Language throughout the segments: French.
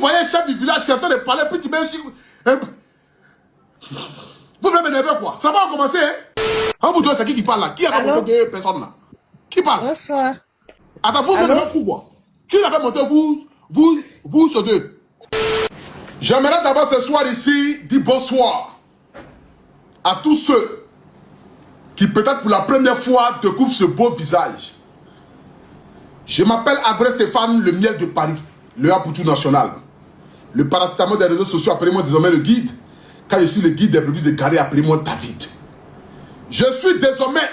voyez un chef du village qui est en train de parler, puis tu mets un... Vous voulez m'énerver quoi? Ça va commencer, hein? En vous deux, c'est qui parle là? Qui a monté deux personnes là? Qui parle? Bonsoir. Attends, vous m'énervez fou quoi? Qui a monté vous, sur deux? J'aimerais d'abord ce soir ici dire bonsoir à tous ceux qui peut-être pour la première fois découvrent ce beau visage. Je m'appelle Abré Stéphane, le miel de Paris, le Apoutou national. Le paracétamol des réseaux sociaux, appelez-moi désormais le guide. Quand je suis le guide des brebis égarées, appelez-moi David. Je suis désormais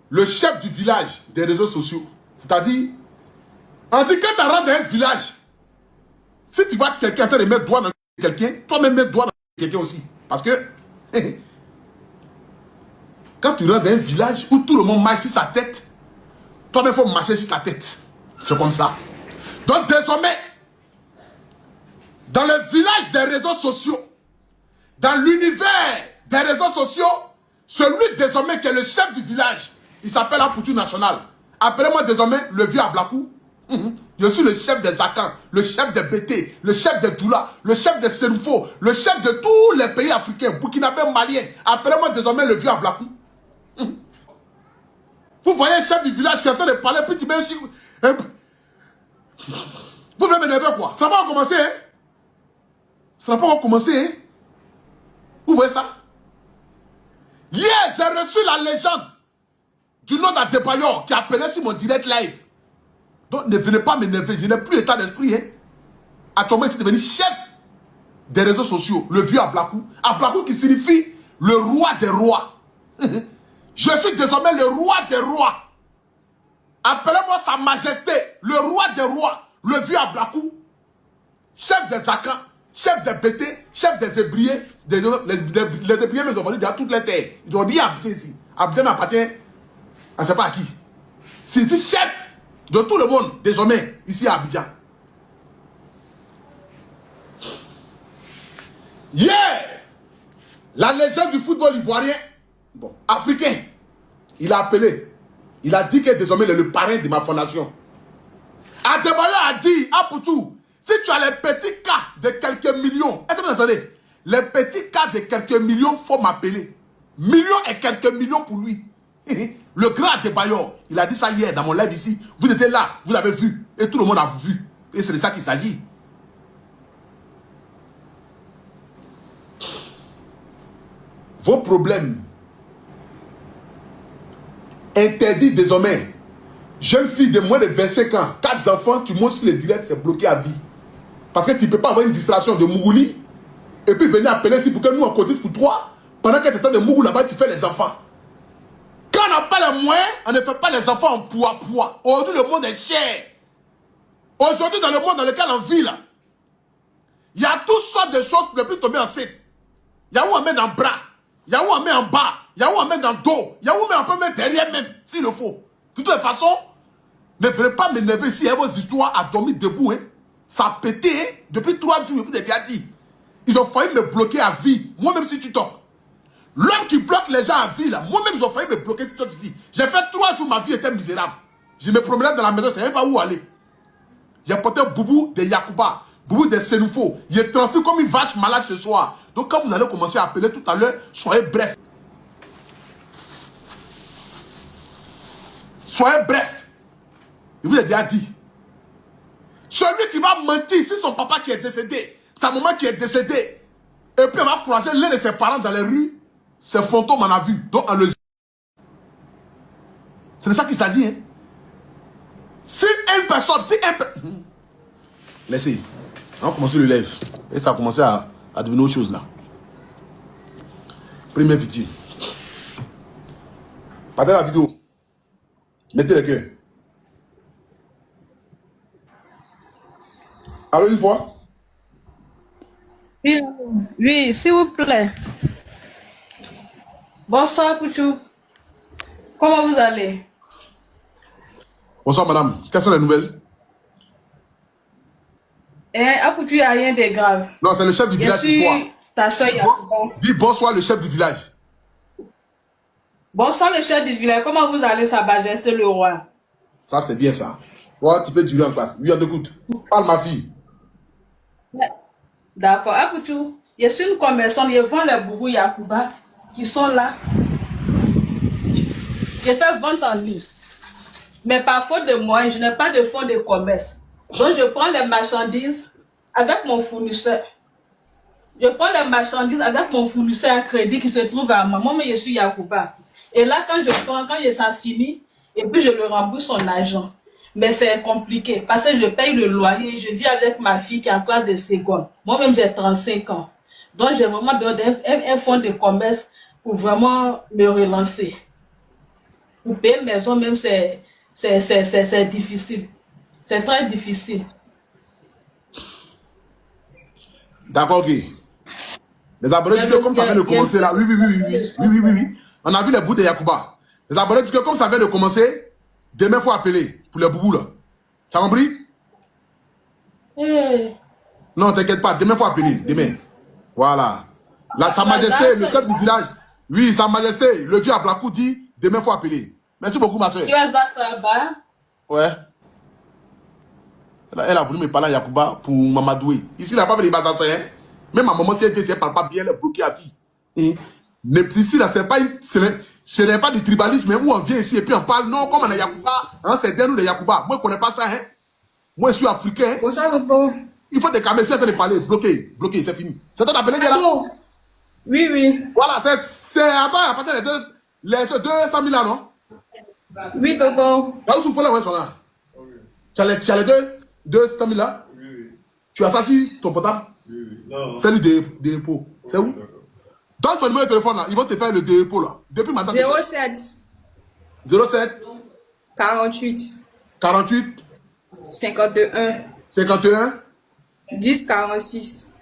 le chef du village des réseaux sociaux. C'est-à-dire, on dit quand tu rentres dans un village, si tu vois quelqu'un en train de mettre doigt dans quelqu'un, toi-même mets doigt dans quelqu'un aussi. Parce que, quand tu rentres dans un village où tout le monde marche sur sa tête, toi-même il faut marcher sur ta tête. C'est comme ça. Donc désormais, dans le village des réseaux sociaux, dans l'univers des réseaux sociaux, celui désormais qui est le chef du village, il s'appelle Apoutou national. Appelez-moi désormais le vieux Ablakou. Je suis le chef des Akans, le chef des Bété, le chef des Doula, le chef des Sénoufo, le chef de tous les pays africains, Burkinabé, Malien. Appelez-moi désormais le vieux Ablakou. Vous voyez un chef du village qui est en train de parler, puis tu mets un... Vous voulez m'énerver quoi? Ça va recommencer, hein? Ça va pas recommencer, hein? Vous voyez ça? Hier, j'ai reçu la légende du nom d'Adebayor qui appelait sur mon direct live. Donc ne venez pas m'énerver, je n'ai plus l'état d'esprit, hein? Actuellement, c'est devenu chef des réseaux sociaux, le vieux Ablakou. Ablakou qui signifie le roi des rois. Je suis désormais le roi des rois. Appelez-moi sa majesté, le roi des rois, le vieux Ablakou, chef des Akans, chef des Bété, chef des Hébriers. Les Hébriers, mais ils ont vendu dans toutes les terres. Ils ont bien habité ici. Abidjan m'appartient, on ne sait pas à qui. C'est le chef de tout le monde, désormais, ici à Abidjan. Hier, la légende du football ivoirien, bon, africain, il a appelé. Il a dit que désormais il est le parrain de ma fondation. Adebayor a dit, Apoutou, si tu as les petits cas de quelques millions, est-ce que vous entendez? Les petits cas de quelques millions, il faut m'appeler. Millions et quelques millions pour lui. Le grand Adebayor, il a dit ça hier dans mon live ici. Vous étiez là, vous l'avez vu. Et tout le monde a vu. Et c'est de ça qu'il s'agit. Vos problèmes interdits désormais. Jeune fille de moins de 25 ans, 4 enfants, tu montes sur les directs, c'est bloqué à vie. Parce que tu ne peux pas avoir une distraction de Mougouli et puis venir appeler ici pour que nous on cotise pour toi. Pendant que tu es en train de Mougouli là-bas, tu fais les enfants. Quand on n'a pas les moyens, on ne fait pas les enfants en poids. Aujourd'hui, le monde est cher. Aujourd'hui, dans le monde dans lequel on vit là, il y a toutes sortes de choses pour ne plus tomber enceinte. Il y a où on met dans le bras, il y a où on met en bas, il y a où on met dans le dos, il y a où on peut mettre derrière même, s'il le faut. De toute façon, ne venez pas m'énerver si vos histoires à dormir debout. Hein. Ça a pété hein. Depuis 3 jours, je vous ai déjà dit. Ils ont failli me bloquer à vie, moi-même si tu toques. L'homme qui bloque les gens à vie, là, moi-même, ils ont failli me bloquer si tu toques ici. J'ai fait 3 jours, ma vie était misérable. Je me promenais dans la maison, je ne savais pas où aller. J'ai porté Boubou de Yacouba, Boubou de Sénoufo. Il est transmis comme une vache malade ce soir. Donc quand vous allez commencer à appeler tout à l'heure, soyez bref. Soyez bref. Je vous ai déjà dit. Celui qui va mentir, si son papa qui est décédé, sa maman qui est décédée, et puis on va croiser l'un de ses parents dans les rues, c'est fantôme on a vu. Donc on le... C'est de ça qu'il s'agit. Hein? Si une personne, Laissez. On va commencer le live. Et ça a commencé à devenir autre chose là. Première victime. Partagez la vidéo. Mettez le cœur. Allô, une fois? Oui, s'il vous plaît. Bonsoir, Poutou. Comment vous allez? Bonsoir, madame. Quelles sont les nouvelles? Poutou, il n'y a rien de grave. Non, c'est le chef du village qui croit. Ta soeur, Dis bonsoir, le chef du village. Bonsoir, le chef du village. Comment vous allez, Sa Majesté le roi? Ça, c'est bien ça. Ouais, tu peux durer en place. Oui, on t'écoute. Parle, ma fille. D'accord. Apoutou, je suis une commerçante, je vends les bourreaux Yakuba qui sont là. Je fais vente en ligne. Mais par faute de moyens, je n'ai pas de fonds de commerce. Donc, je prends les marchandises avec mon fournisseur. Je prends les marchandises avec mon fournisseur à crédit qui se trouve à moi. Moi, mais je suis Yakuba. Et là, quand ça finit, et puis je le rembourse son argent. Mais c'est compliqué parce que je paye le loyer. Je vis avec ma fille qui est en classe de seconde. Moi-même, j'ai 35 ans. Donc, j'ai vraiment besoin d'un fonds de commerce pour vraiment me relancer. Pour payer une maison, même, c'est difficile. C'est très difficile. D'accord, ok. Les abonnés disent que comme ça vient de commencer là, oui. On a vu les bouts de Yakuba. Les abonnés disent que comme ça vient de commencer, demain, il faut appeler pour les boubous là. Tu as compris? Non, t'inquiète pas, demain, il faut appeler. Demain. Voilà. Là, Sa Majesté, le chef du village. Oui, Sa Majesté, le vieux Ablakou dit, demain, il faut appeler. Merci beaucoup, ma soeur. Tu as ça là-bas? Ouais. Elle a voulu me parler à Yakuba pour Mamadoué. Ici, il n'a pas fait les bases hein. Même ma maman, si elle ne parle pas bien, elle est bloquée à vie. Ici, là, ce n'est pas du tribalisme où on vient ici et puis on parle. Non, comme on a Yakuba, hein, c'est d'un nous de Yakuba. Moi, je ne connais pas ça. Hein. Moi, je suis africain. Il faut te calmer, si tu de parler. Bloqué, c'est fini. C'est toi d'appeler là? Oui. Voilà, c'est à partir des 200 000 là, non? Oui, tonton. Là où sont les sont là? Tu as les 200 000 là? Oui. Tu as ça sur ton portable? Oui. Non. Fais-lui des dépôts. C'est où? Donne ton numéro de téléphone là, ils vont te faire le dépôt là. Depuis maintenant. 07 48 51 10 46.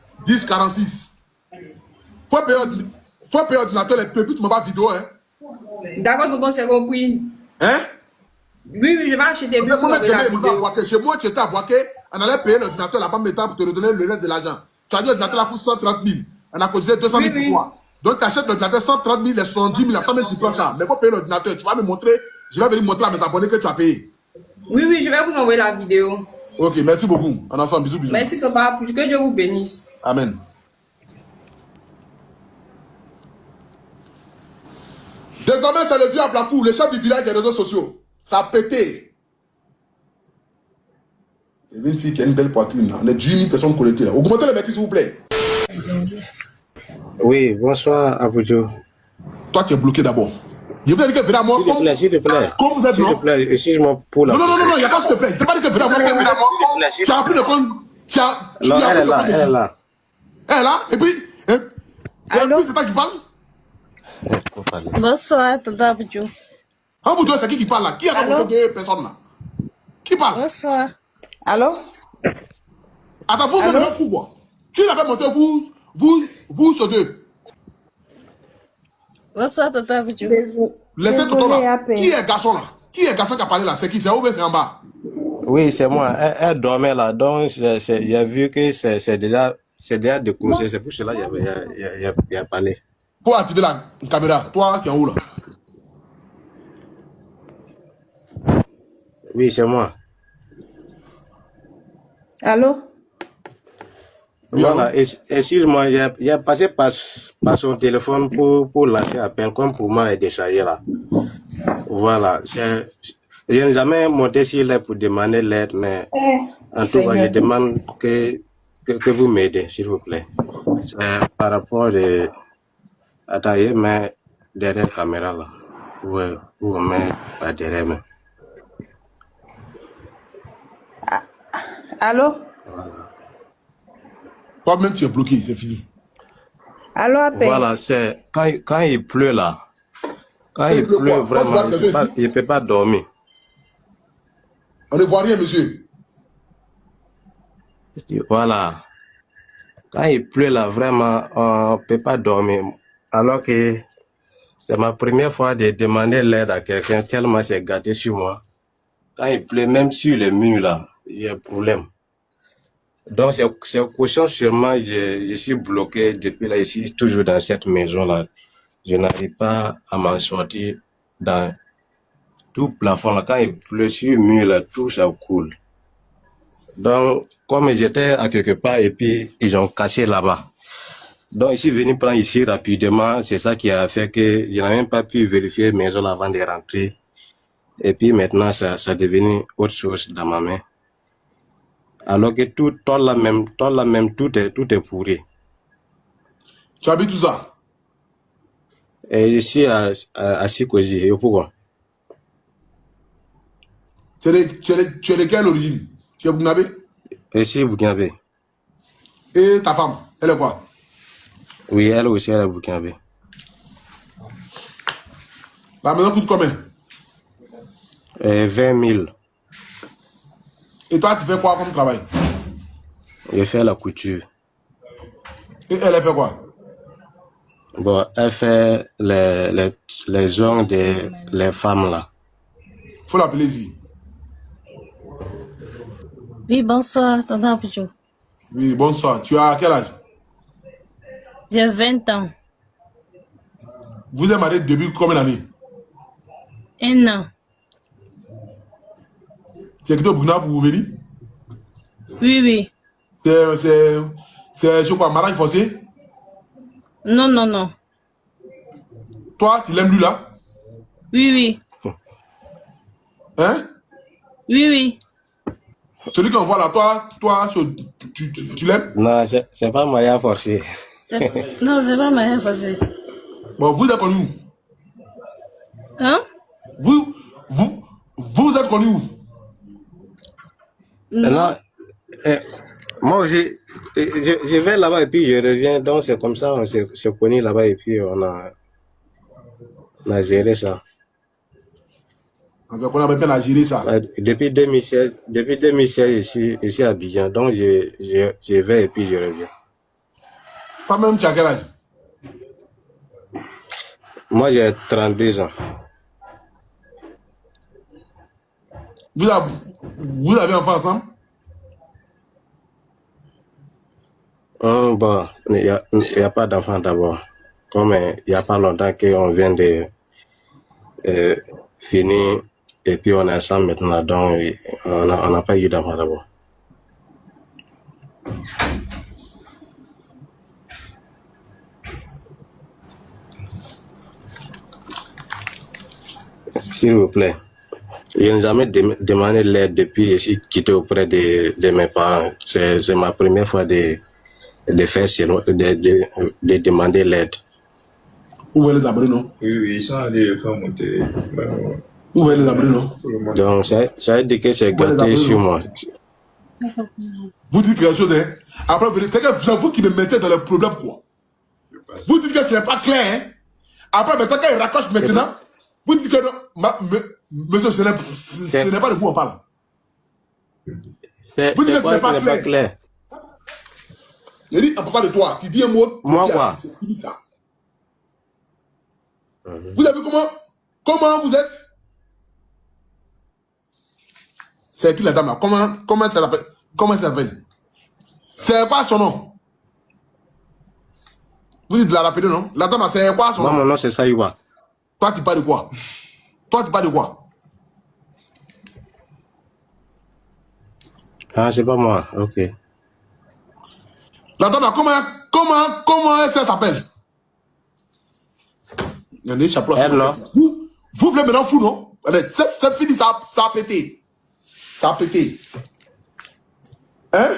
Faut payer ordinateur, les petits, tu m'as pas vidéo, hein? D'accord, tonton, c'est compris. Hein? Oui, je vais acheter des vidéos. Chez moi, tu étais à Boaké, on allait payer l'ordinateur là-bas maintenant pour te redonner le reste de l'argent. Tu as dit l'ordinateur là coûte 130 000. On a cotisé 200 000 pour toi. Donc tu achètes l'ordinateur 130 000 et 70 000, après tu prends ça. Mais il faut payer l'ordinateur. Tu vas me montrer, je vais venir montrer à mes abonnés que tu as payé. Oui, je vais vous envoyer la vidéo. Ok, merci beaucoup. En ensemble, bisous. Merci papa, que Dieu vous bénisse. Amen. Désormais, c'est le vieux Ablakou, le chef du village des réseaux sociaux. Ça a pété. Il y a une fille qui a une belle poitrine. On est 10 000 personnes connectées. Augmentez les mecs, s'il vous plaît. Oui, bonsoir, Abujo. Toi, tu es bloqué d'abord. Je vous ai dit que vraiment. S'il te plaît. Comme vous êtes, non? S'il te plaît, excuse-moi pour la. Non, il n'y a pas s'il te plaît. Je t'ai pas dit que vraiment. Tu as appris de prendre. Non, elle est là, elle est là. Elle est là? Et puis. C'est toi qui parle? Bonsoir, Tata Abidjo. Abidjo, c'est qui parle là? Qui a raconté deux personnes là? Qui parle? Bonsoir. Allô? Attends, vous venez fou quoi? Qui l'avait monté vous chez deux? Bonsoir, Tata Abidjo. Laissez tout là. Qui est garçon là? Qui est garçon qui a parlé là? C'est qui? C'est où? C'est en bas? Oui, c'est moi. Elle dormait là. Donc, j'ai vu que c'est déjà décroché. C'est pour cela qu'il a parlé. Faut activer la caméra. Toi qui es en haut là. Oui, c'est moi. Allô? Voilà, excuse-moi, il a passé par son téléphone pour lancer l'appel, comme pour moi est déchargé là. Voilà, je n'ai jamais monté sur l'aide pour demander l'aide, mais en tout cas, je demande que vous m'aidez, s'il vous plaît. C'est par rapport de... Attendez, mais derrière la caméra là, où on met pas derrière main. Allô? Toi-même, tu es bloqué, c'est fini. Allô, appel. Voilà, c'est quand il pleut là. Quand il pleut vraiment, il ne peut pas dormir. On ne voit rien, monsieur. Voilà. Quand il pleut là, vraiment, on ne peut pas dormir. Alors que c'est ma première fois de demander l'aide à quelqu'un, tellement c'est gâté sur moi. Quand il pleut, même sur les murs là, j'ai un problème. Donc, c'est caution sûrement, je suis bloqué depuis là, ici, toujours dans cette maison-là. Je n'arrive pas à m'en sortir dans tout plafond là. Quand il pleut sur le mur là, tout ça coule. Donc, comme j'étais à quelque part et puis ils ont cassé là-bas. Donc, je suis venu prendre ici rapidement. C'est ça qui a fait que je n'ai même pas pu vérifier maison avant de rentrer. Et puis maintenant, ça est devenu autre chose dans ma main. Alors que tout là même, tout est pourri. Tu habites tout ça? Et je suis à Sikoji, et pourquoi? Tu es de quelle origine? Tu es Burkinabé? Je suis burkinabé. Et ta femme, elle est quoi? Oui, elle aussi, elle est burkinabé. La maison coûte combien? 20 000. Et toi, tu fais quoi comme travail? Je fais la couture. Et elle fait quoi? Bon, elle fait les ongles des femmes là. Faut l'appeler ici. Oui, bonsoir, tonton Pichou. Oui, bonsoir. Tu as quel âge? J'ai 20 ans. Vous êtes marié depuis combien d'années? 1 an. Tu es quitté au Burkina pour venir? Oui, oui. C'est, je crois, mariage forcé? Non, non, non. Toi, tu l'aimes lui là? Oui, oui. Hein? Oui, oui. Celui qu'on voit là, toi, tu l'aimes? Non, c'est pas moyen forcé. Non, c'est pas ma facile. Bon, vous êtes connus où? Hein? Vous êtes connus où? Non. Moi aussi, je vais là-bas et puis je reviens. Donc c'est comme ça, on s'est connus là-bas et puis on a géré ça. On a bien à gérer ça. Depuis 2016, ici à Abidjan. Donc je vais et puis je reviens. Toi-même, tu as quel âge? Moi j'ai 32 ans. Vous avez enfant ensemble? Bon, il n'y a pas d'enfant d'abord. Comme il n'y a pas longtemps qu'on vient de finir et puis on est ensemble maintenant. Donc on n'a pas eu d'enfant d'abord. S'il vous plaît. Je n'ai jamais demandé l'aide depuis que je suis quitté auprès de mes parents. C'est ma première fois de faire de demander l'aide. Où est les abris, non? Oui, ils sont allés faire monter. Où est les abris, non? Donc ça veut dire que c'est gâté sur moi. Vous dites quelque chose, hein? Après, c'est vous qui me mettez dans le problème, quoi. Vous dites que ce n'est pas clair, hein? Après, maintenant, quand il raccroche maintenant, vous dites que non, monsieur, ce n'est pas de vous on parle. Vous dites que ce n'est pas clair. Je dis, à propos de toi, tu dis un mot. Moi, quoi? C'est fini ça. Vous avez comment vous êtes? C'est qui la dame là? Comment ça s'appelle? Comment ça s'appelle? C'est quoi son nom? Vous dites de la rappeler, non? La dame là, c'est quoi son nom? Moi, mon nom, c'est Saïwa. Toi, tu parles de quoi? Toi, tu parles de quoi? Ah, c'est pas moi. Ok. La dame là, comment elle s'appelle? Il y en a des chapeaux. Elle, non? Vous voulez me rendre fou, non? Allez, c'est fini, ça a pété. Ça a pété. Hein?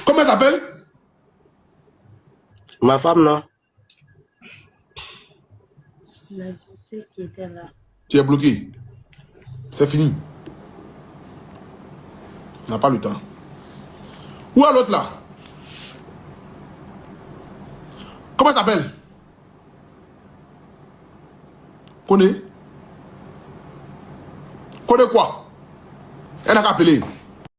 Comment elle s'appelle? Ma femme, non? Qui était là. Tu es bloqué. C'est fini. On n'a pas le temps. Où est l'autre là? Comment elle s'appelle? Connais quoi? Elle n'a qu'à appeler.